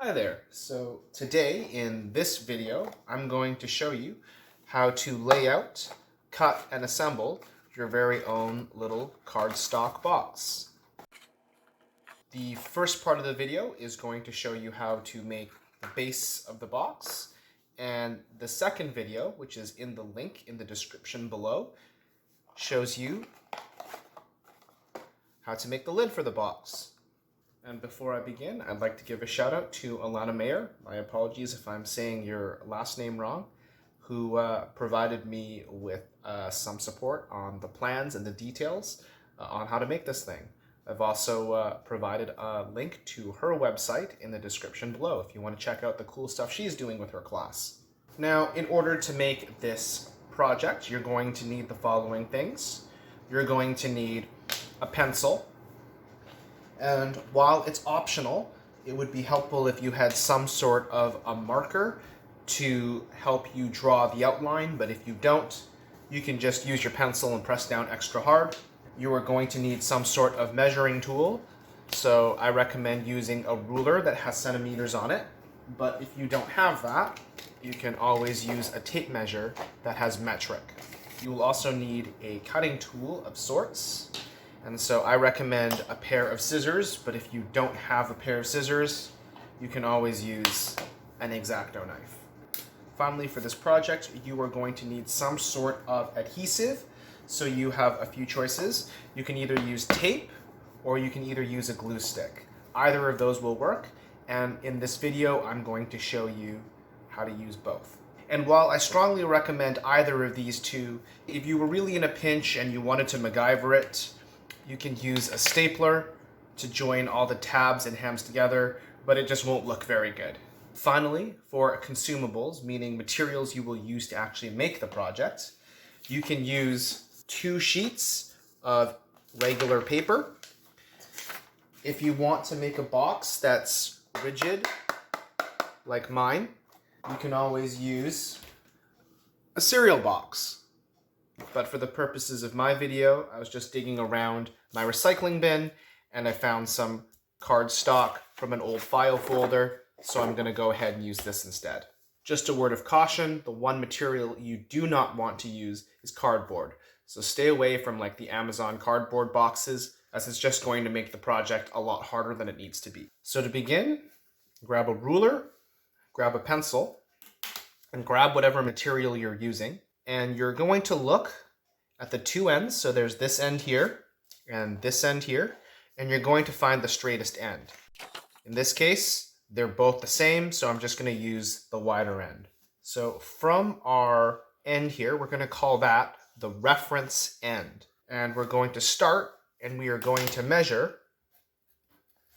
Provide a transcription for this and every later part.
Hi there. So today in this video, I'm going to show you how to lay out, cut, and assemble your very own little cardstock box. The first part of the video is going to show you how to make the base of the box, and the second video, which is in the link in the description below, shows you how to make the lid for the box. And before I begin, I'd like to give a shout out to Alana Mayer. My apologies if I'm saying your last name wrong, who provided me with some support on the plans and the details on how to make this thing. I've also provided a link to her website in the description below if you want to check out the cool stuff she's doing with her class. Now, in order to make this project, you're going to need the following things. You're going to need a pencil. And while it's optional, it would be helpful if you had some sort of a marker to help you draw the outline, but if you don't, you can just use your pencil and press down extra hard. You are going to need some sort of measuring tool, so I recommend using a ruler that has centimeters on it, but if you don't have that, you can always use a tape measure that has metric. You will also need a cutting tool of sorts. And so I recommend a pair of scissors, but if you don't have a pair of scissors, you can always use an X-Acto knife. Finally, for this project, you are going to need some sort of adhesive. So you have a few choices. You can either use tape or you can either use a glue stick. Either of those will work. And in this video, I'm going to show you how to use both. And while I strongly recommend either of these two, if you were really in a pinch and you wanted to MacGyver it, you can use a stapler to join all the tabs and hems together, but it just won't look very good. Finally, for consumables, meaning materials you will use to actually make the project, you can use 2 sheets of regular paper. If you want to make a box that's rigid, like mine, you can always use a cereal box. But for the purposes of my video, I was just digging around my recycling bin and I found some cardstock from an old file folder, so I'm going to go ahead and use this instead. Just a word of caution, the one material you do not want to use is cardboard. So stay away from like the Amazon cardboard boxes, as it's just going to make the project a lot harder than it needs to be. So to begin, grab a ruler, grab a pencil, and grab whatever material you're using. And you're going to look at the 2 ends. So there's this end here and this end here, and you're going to find the straightest end. In this case, they're both the same, so I'm just going to use the wider end. So from our end here, we're going to call that the reference end. And we're going to start, and we are going to measure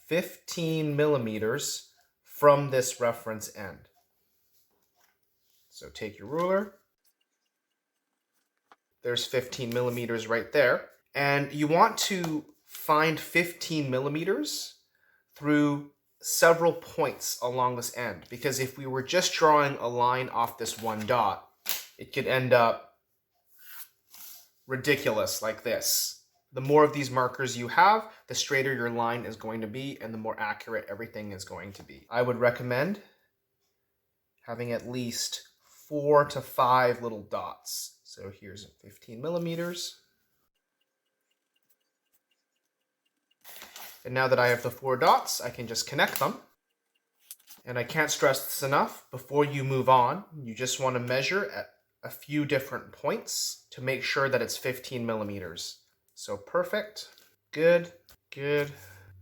15 millimeters from this reference end. So take your ruler. There's 15 millimeters right there. And you want to find 15 millimeters through several points along this end, because if we were just drawing a line off this one dot, it could end up ridiculous like this. The more of these markers you have, the straighter your line is going to be and the more accurate everything is going to be. I would recommend having at least 4 to 5 little dots. So here's 15 millimeters. And now that I have the 4 dots, I can just connect them. And I can't stress this enough, before you move on, you just want to measure at a few different points to make sure that it's 15 millimeters. So perfect, good, good,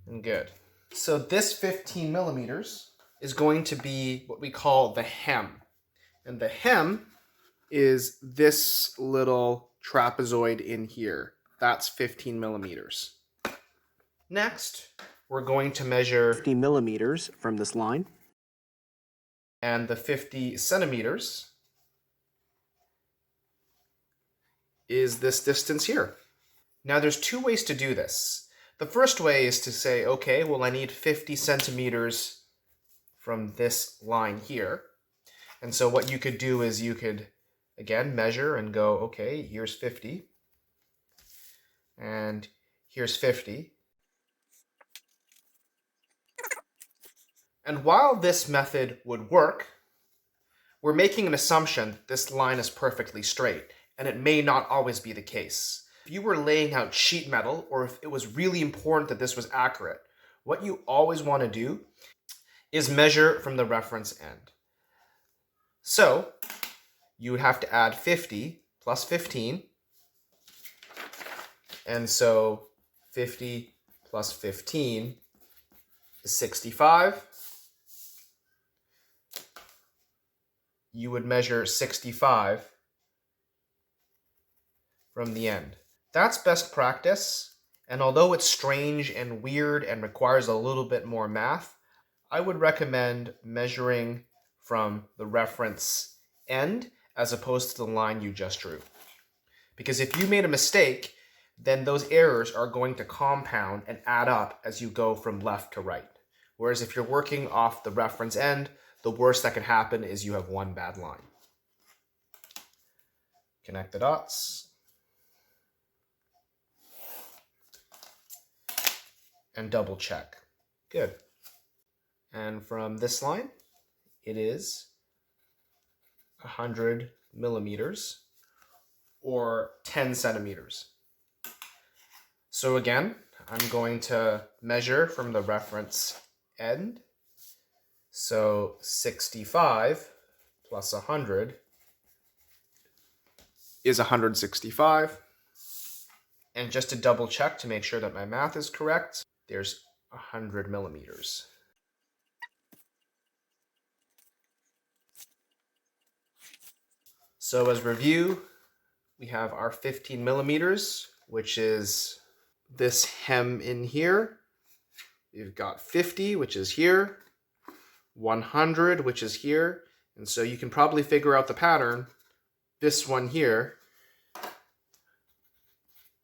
and good. So this 15 millimeters is going to be what we call the hem. And the hem is this little trapezoid in here. That's 15 millimeters. Next, we're going to measure 50 millimeters from this line. And the 50 centimeters is this distance here. Now there's 2 ways to do this. The first way is to say, okay, well I need 50 centimeters from this line here. And so what you could do is you could, again, measure and go, okay, here's 50. And here's 50. And while this method would work, we're making an assumption that this line is perfectly straight, and it may not always be the case. If you were laying out sheet metal, or if it was really important that this was accurate, what you always want to do is measure from the reference end. So you would have to add 50 plus 15, and so 50 plus 15 is 65. You would measure 65 from the end. That's best practice, and although it's strange and weird and requires a little bit more math, I would recommend measuring from the reference end as opposed to the line you just drew. Because if you made a mistake, then those errors are going to compound and add up as you go from left to right. Whereas if you're working off the reference end, the worst that can happen is you have one bad line. Connect the dots. And double check. Good. And from this line, it is 100 millimeters or 10 centimeters. So again, I'm going to measure from the reference end. So 65 plus 100 is 165. And just to double check to make sure that my math is correct, there's 100 millimeters. So as review, we have our 15 millimeters, which is this hem in here. You've got 50, which is here, 100, which is here. And so you can probably figure out the pattern. This one here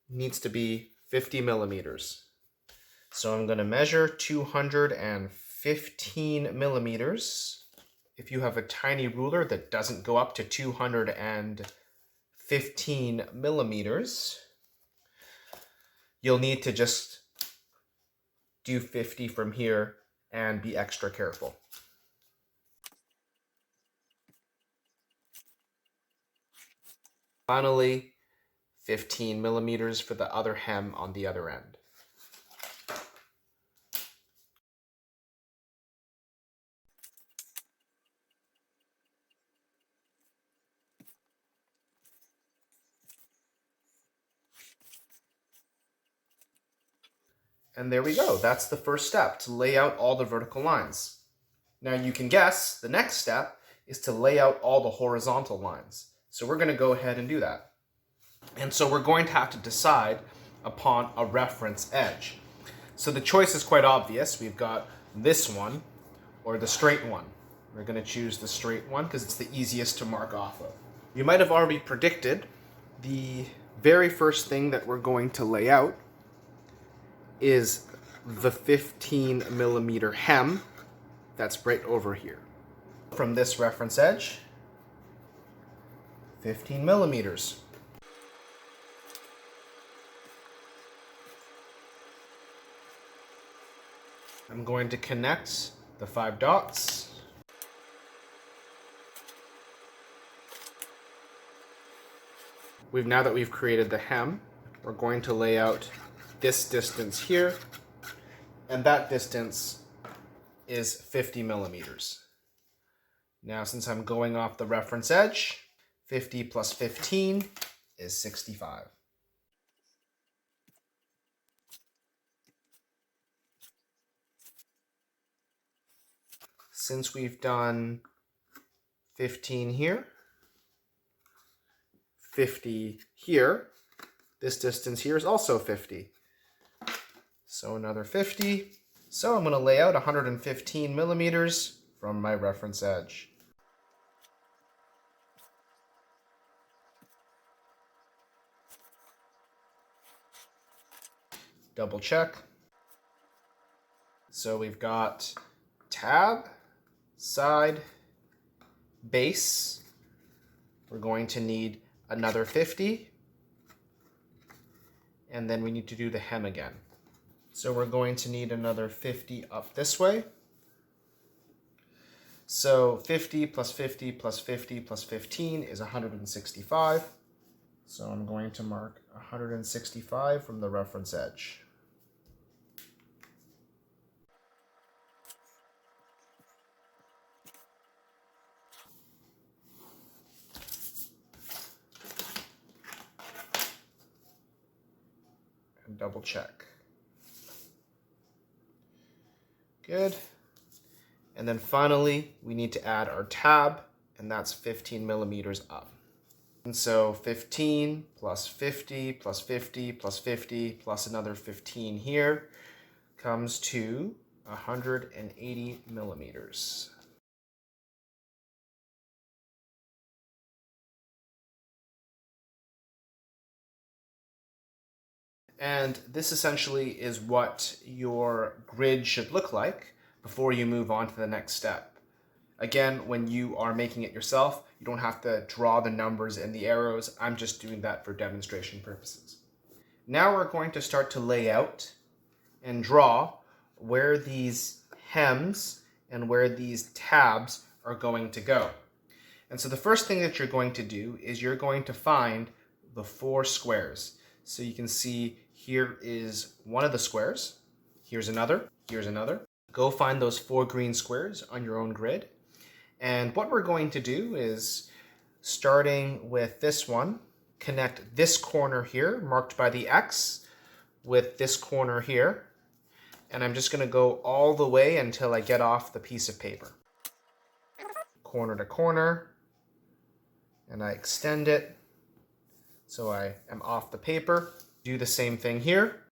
needs to be 50 millimeters. So I'm going to measure 215 millimeters. If you have a tiny ruler that doesn't go up to 215 millimeters, you'll need to just do 50 from here and be extra careful. Finally, 15 millimeters for the other hem on the other end. And there we go. That's the first step, to lay out all the vertical lines. Now you can guess the next step is to lay out all the horizontal lines. So we're going to go ahead and do that. And so we're going to have to decide upon a reference edge. So the choice is quite obvious. We've got this one or the straight one. We're going to choose the straight one because it's the easiest to mark off of. You might have already predicted the very first thing that we're going to lay out is the 15 millimeter hem that's right over here. From this reference edge, 15 millimeters. I'm going to connect the 5 dots. Now that we've created the hem, we're going to lay out this distance here, and that distance is 50 millimeters. Now, since I'm going off the reference edge, 50 plus 15 is 65. Since we've done 15 here, 50 here, this distance here is also 50. So another 50. So I'm going to lay out 115 millimeters from my reference edge. Double check. So we've got tab, side, base. We're going to need another 50. And then we need to do the hem again. So we're going to need another 50 up this way. So 50 plus 50 plus 50 plus 15 is 165. So I'm going to mark 165 from the reference edge. And double check. Good. And then finally, we need to add our tab, and that's 15 millimeters up. And so 15 plus 50 plus 50 plus 50 plus another 15 here comes to 180 millimeters. And this essentially is what your grid should look like before you move on to the next step. Again, when you are making it yourself, you don't have to draw the numbers and the arrows. I'm just doing that for demonstration purposes. Now we're going to start to lay out and draw where these hems and where these tabs are going to go. And so the first thing that you're going to do is you're going to find the 4 squares. So you can see here is one of the squares. Here's another. Here's another. Go find those 4 green squares on your own grid. And what we're going to do is, starting with this one, connect this corner here, marked by the X, with this corner here. And I'm just going to go all the way until I get off the piece of paper. Corner to corner. And I extend it so I am off the paper. Do the same thing here.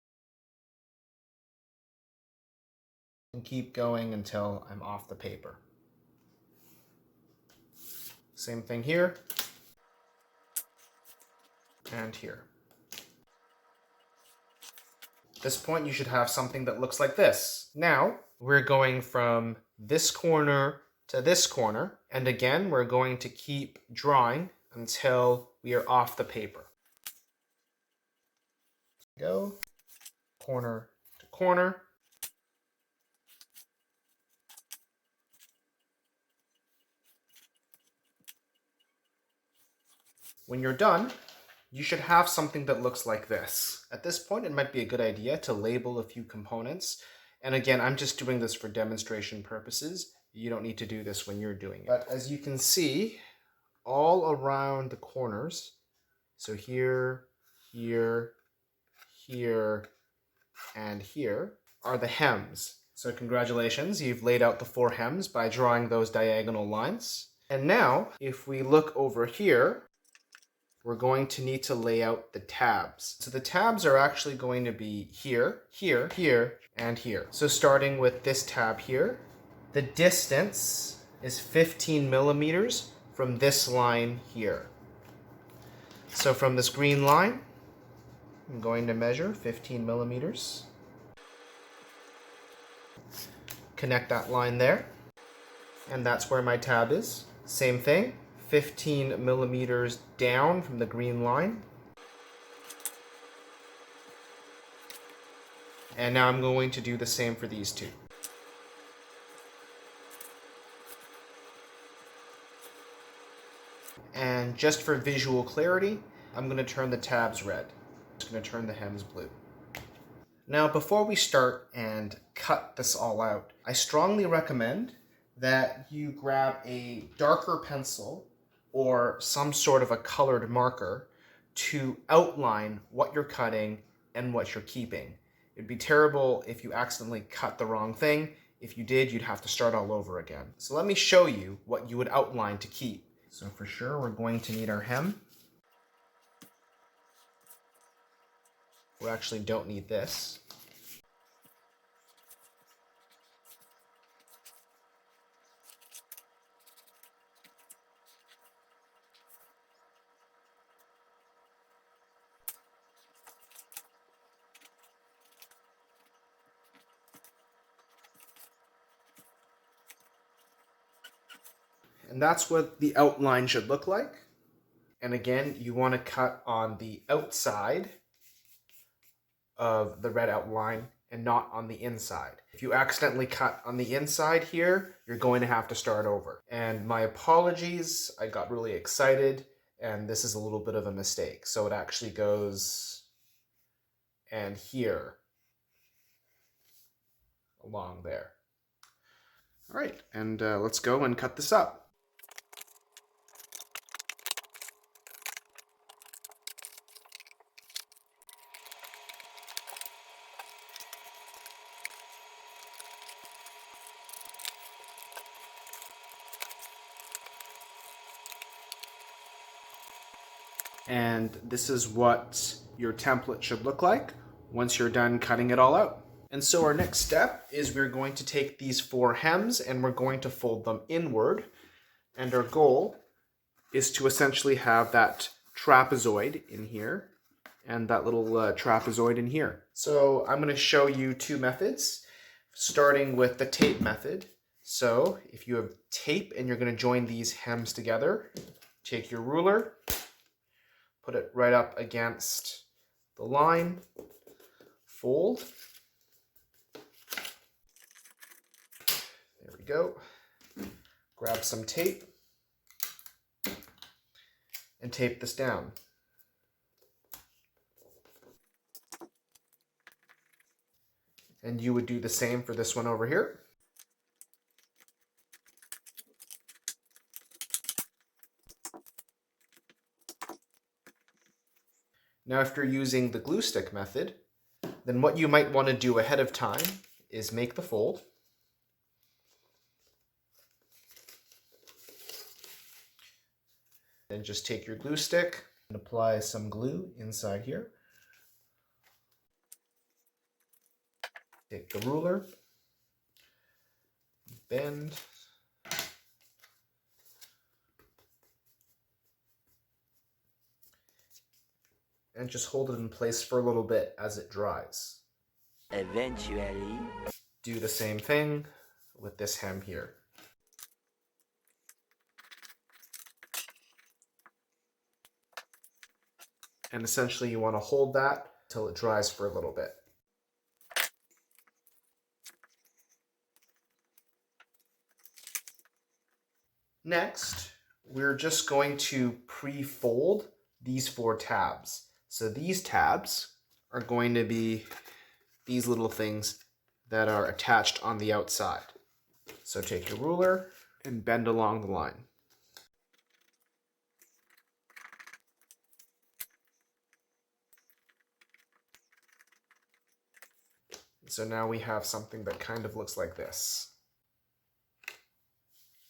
And keep going until I'm off the paper. Same thing here. And here. At this point, you should have something that looks like this. Now, we're going from this corner to this corner. And again, we're going to keep drawing until we are off the paper. Go corner to corner. When you're done, you should have something that looks like this. At this point, it might be a good idea to label a few components. And again, I'm just doing this for demonstration purposes. You don't need to do this when you're doing it. But as you can see, all around the corners, so here, here, here, and here, are the hems. So congratulations, you've laid out the 4 hems by drawing those diagonal lines. And now, if we look over here, we're going to need to lay out the tabs. So the tabs are actually going to be here, here, here, and here. So starting with this tab here, the distance is 15 millimeters from this line here. So from this green line, I'm going to measure 15 millimeters. Connect that line there. And that's where my tab is. Same thing. 15 millimeters down from the green line. And now I'm going to do the same for these 2. And just for visual clarity, I'm going to turn the tabs red. I'm just going to turn the hems blue. Now, before we start and cut this all out, I strongly recommend that you grab a darker pencil or some sort of a colored marker to outline what you're cutting and what you're keeping. It'd be terrible if you accidentally cut the wrong thing. If you did, you'd have to start all over again. So let me show you what you would outline to keep. So for sure, we're going to need our hem. We actually don't need this. And that's what the outline should look like. And again, you want to cut on the outside of the red outline and not on the inside. If you accidentally cut on the inside here, you're going to have to start over. And my apologies, I got really excited, and this is a little bit of a mistake. So it actually goes and here along there. All right, and let's go and cut this up. And this is what your template should look like once you're done cutting it all out. And so our next step is we're going to take these 4 hems and we're going to fold them inward. And our goal is to essentially have that trapezoid in here and that little trapezoid in here. So I'm going to show you 2 methods, starting with the tape method. So if you have tape and you're going to join these hems together, take your ruler, put it right up against the line, fold. There we go. Grab some tape and tape this down. And you would do the same for this one over here. Now, if you're using the glue stick method, then what you might want to do ahead of time is make the fold. Then just take your glue stick and apply some glue inside here. Take the ruler, bend, and just hold it in place for a little bit as it dries. Eventually, do the same thing with this hem here. And essentially you want to hold that till it dries for a little bit. Next, we're just going to pre-fold these 4 tabs. So these tabs are going to be these little things that are attached on the outside. So take your ruler and bend along the line. So now we have something that kind of looks like this.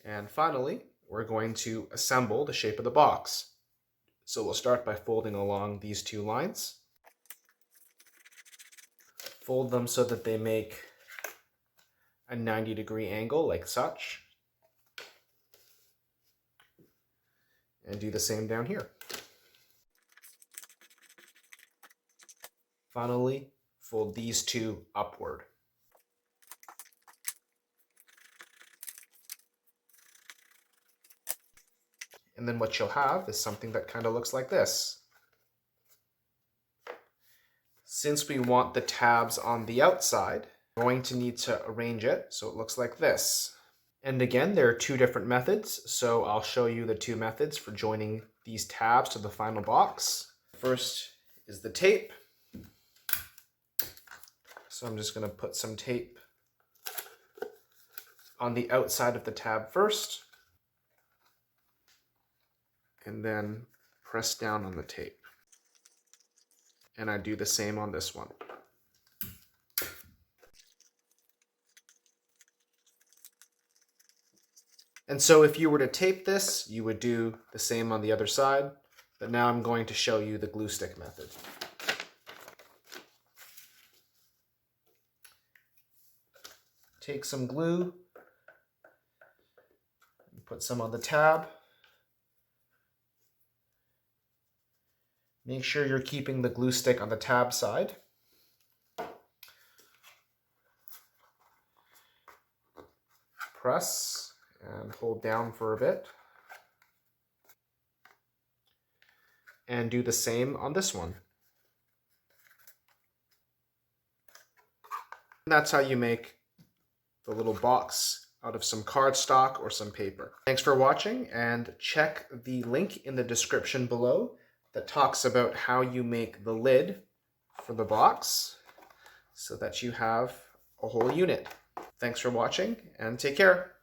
And finally, we're going to assemble the shape of the box. So we'll start by folding along these 2 lines. Fold them so that they make a 90-degree angle like such. And do the same down here. Finally, fold these 2 upward. And then what you'll have is something that kind of looks like this. Since we want the tabs on the outside, we're going to need to arrange it so it looks like this. And again, there are 2 different methods, so I'll show you the 2 methods for joining these tabs to the final box. First is the tape. So I'm just going to put some tape on the outside of the tab first, and then press down on the tape. And I do the same on this one. And so if you were to tape this, you would do the same on the other side, but now I'm going to show you the glue stick method. Take some glue, and put some on the tab. Make sure you're keeping the glue stick on the tab side. Press and hold down for a bit. And do the same on this one. And that's how you make the little box out of some cardstock or some paper. Thanks for watching, and check the link in the description below that talks about how you make the lid for the box so that you have a whole unit. Thanks for watching, and take care.